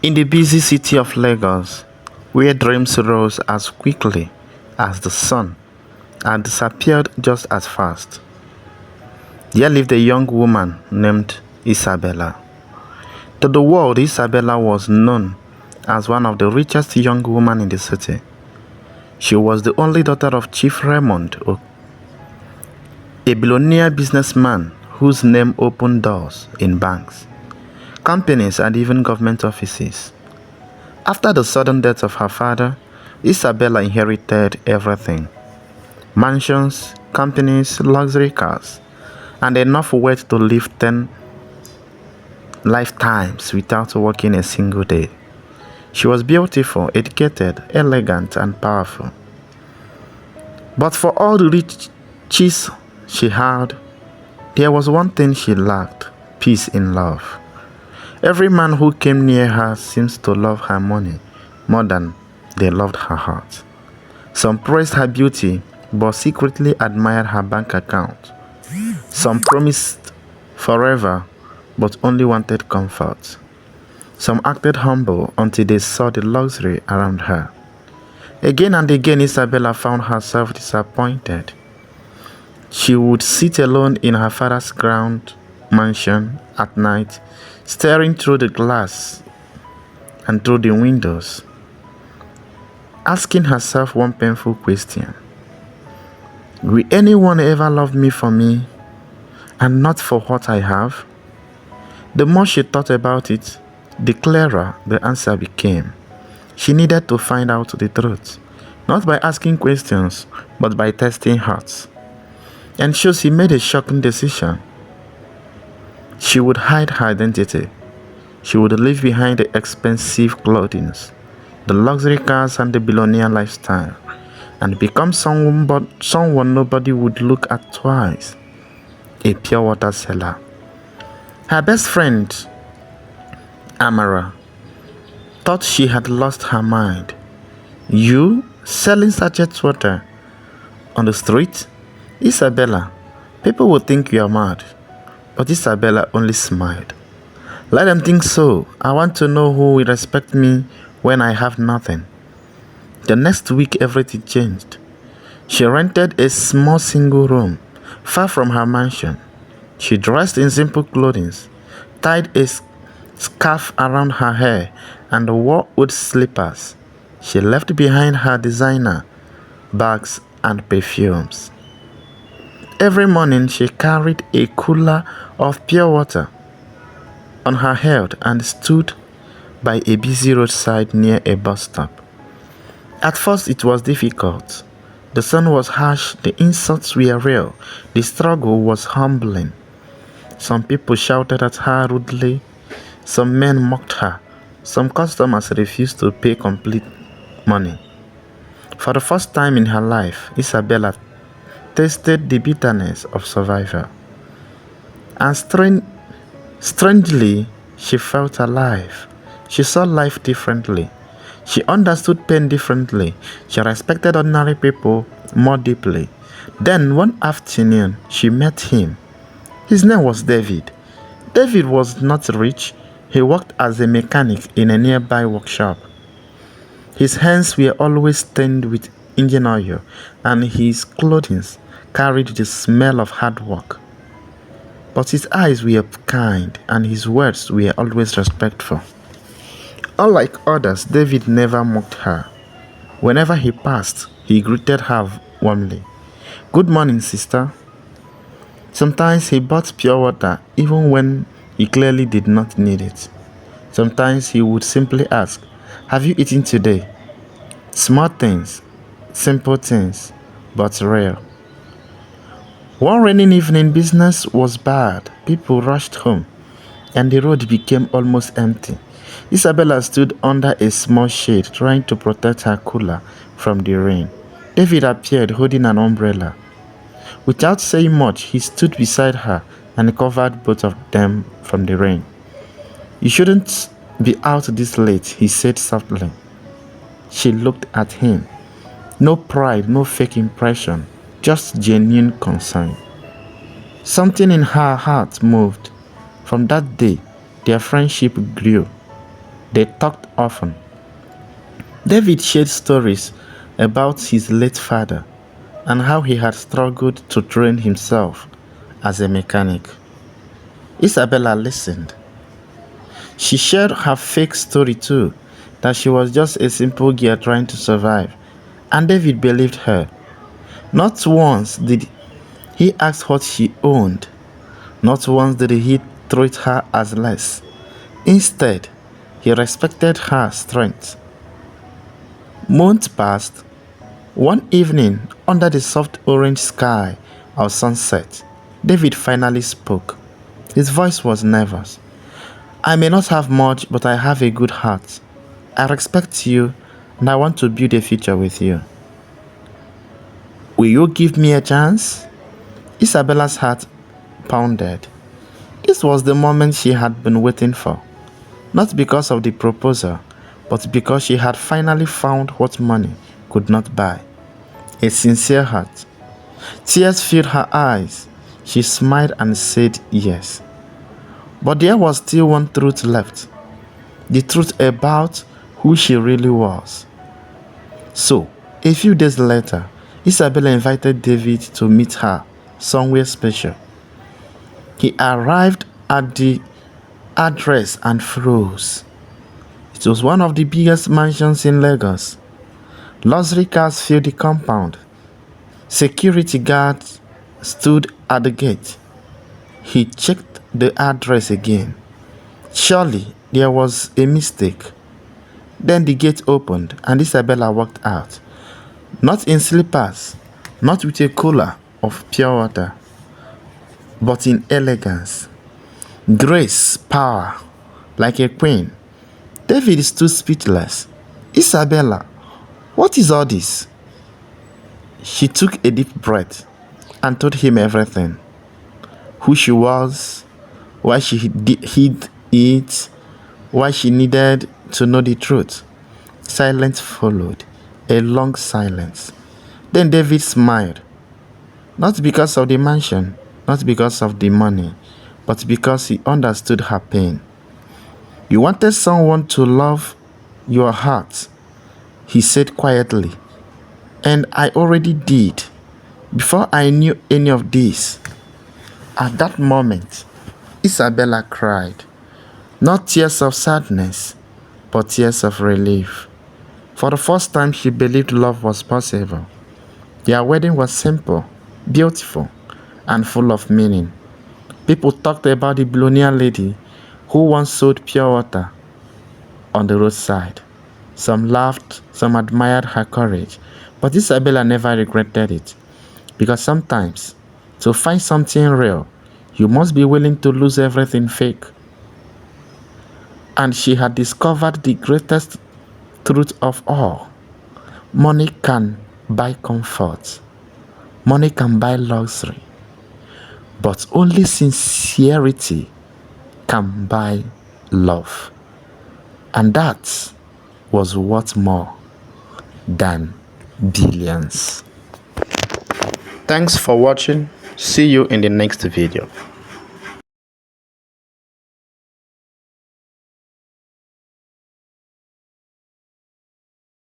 In the busy city of Lagos, where dreams rose as quickly as the sun and disappeared just as fast, there lived a young woman named Isabella. To the world, Isabella was known as one of the richest young women in the city. She was the only daughter of Chief Raymond, a billionaire businessman whose name opened doors in banks, companies, and even government offices. After the sudden death of her father, Isabella inherited everything: mansions, companies, luxury cars, and enough wealth to live 10 lifetimes without working a single day. She was beautiful, educated, elegant, and powerful. But for all the riches she had, there was one thing she lacked: peace in love. Every man who came near her seems to love her money more than they loved her heart. Some praised her beauty but secretly admired her bank account. Some promised forever but only wanted comfort. Some acted humble until they saw the luxury around her. Again and again, Isabella found herself disappointed. She would sit alone in her father's ground mansion at night, staring through the glass and through the windows, asking herself one painful question: will anyone ever love me for me and not for what I have? The more she thought about it, the clearer the answer became. She needed to find out the truth, not by asking questions, but by testing hearts. And so she made a shocking decision. She would hide her identity. She would leave behind the expensive clothing, the luxury cars, and the billionaire lifestyle, and become someone nobody would look at twice: a pure water seller. Her best friend, Amara, thought she had lost her mind. You selling sachet water on the street? Isabella, people will think you are mad. But Isabella only smiled. Let them think so. I want to know who will respect me when I have nothing. The next week, everything changed. She rented a small single room, far from her mansion. She dressed in simple clothing, tied a scarf around her hair, and wore wood slippers. She left behind her designer bags and perfumes. Every morning she carried a cooler of pure water on her head and stood by a busy roadside near a bus stop. At first it was difficult. The sun was harsh, the insults were real, the struggle was humbling. Some people shouted at her rudely, some men mocked her, some customers refused to pay complete money. For the first time in her life, Isabella tasted the bitterness of survival. And strangely, she felt alive. She saw life differently. She understood pain differently. She respected ordinary people more deeply. Then, one afternoon, she met him. His name was David. David was not rich. He worked as a mechanic in a nearby workshop. His hands were always stained with engine oil, and his clothing carried the smell of hard work. But his eyes were kind, and his words were always respectful. Unlike others, David never mocked her. Whenever he passed, he greeted her warmly. "Good morning, sister." Sometimes he bought pure water even when he clearly did not need it. Sometimes he would simply ask, "Have you eaten today?" Small things, simple things, but real. One rainy evening, business was bad. People rushed home, and the road became almost empty. Isabella stood under a small shade, trying to protect her cooler from the rain. David appeared holding an umbrella. Without saying much, he stood beside her and covered both of them from the rain. "You shouldn't be out this late," he said softly. She looked at him. No pride, no fake impression, just genuine concern. Something in her heart moved. From that day, their friendship grew. They talked often. David shared stories about his late father and how he had struggled to train himself as a mechanic. Isabella listened. She shared her fake story too, that she was just a simple girl trying to survive, and David believed her. Not once did he ask what she owned. Not once did he treat her as less. Instead, he respected her strength. Months passed. One evening, under the soft orange sky of sunset, David finally spoke. His voice was nervous. "I may not have much, but I have a good heart. I respect you, and I want to build a future with you. Will you give me a chance?" Isabella's heart pounded. This was the moment she had been waiting for. Not because of the proposal, but because she had finally found what money could not buy. A sincere heart. Tears filled her eyes. She smiled and said yes. But there was still one truth left. The truth about who she really was. So, a few days later, Isabella invited David to meet her somewhere special. He arrived at the address and froze. It was one of the biggest mansions in Lagos. Luxury cars filled the compound. Security guards stood at the gate. He checked the address again. Surely there was a mistake. Then the gate opened and Isabella walked out. Not in slippers, not with a cooler of pure water, but in elegance, grace, power, like a queen. David stood speechless. "Isabella, what is all this?" She took a deep breath and told him everything. Who she was, why she hid it, why she needed to know the truth. Silence followed, a long silence. Then David smiled. Not because of the mansion, not because of the money, but because he understood her pain. "You wanted someone to love your heart," he said quietly. "And I already did, before I knew any of this." At that moment, Isabella cried. Not tears of sadness, but tears of relief. For the first time, she believed love was possible. Their wedding was simple, beautiful, and full of meaning. People talked about the billionaire lady who once sold pure water on the roadside. Some laughed, some admired her courage, but Isabella never regretted it. Because sometimes, to find something real, you must be willing to lose everything fake. And she had discovered the greatest truth of all. Money can buy comfort. Money can buy luxury. But only sincerity can buy love. And that was worth more than billions. Thanks for watching. See you in the next video.